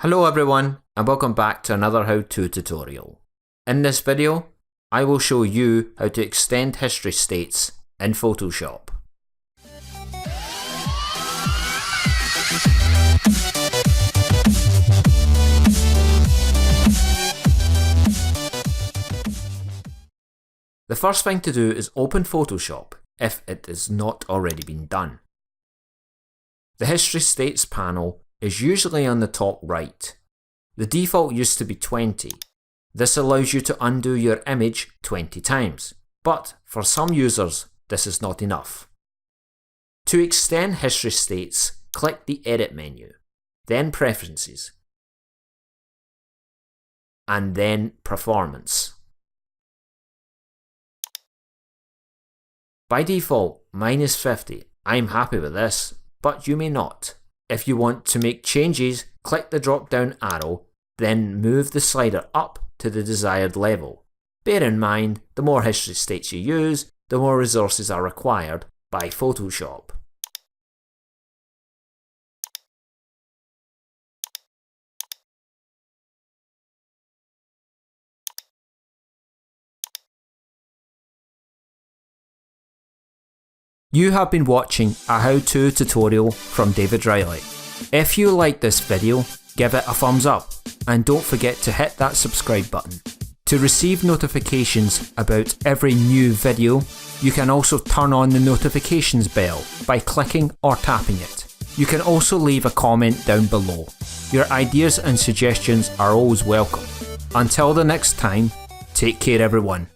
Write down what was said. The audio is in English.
Hello everyone and welcome back to another how-to tutorial. In this video, I will show you how to extend history states in Photoshop. The first thing to do is open Photoshop if it has not already been done. The History States panel is usually on the top right. The default used to be 20. This allows you to undo your image 20 times, but for some users this is not enough. To extend History States, click the Edit menu, then Preferences, and then Performance. By default, mine is 50. I'm happy with this, but you may not. If you want to make changes, click the drop down arrow, then move the slider up to the desired level. Bear in mind, the more history states you use, the more resources are required by Photoshop. You have been watching a how-to tutorial from David Reilly. If you like this video, give it a thumbs up and don't forget to hit that subscribe button. To receive notifications about every new video, you can also turn on the notifications bell by clicking or tapping it. You can also leave a comment down below. Your ideas and suggestions are always welcome. Until the next time, take care everyone.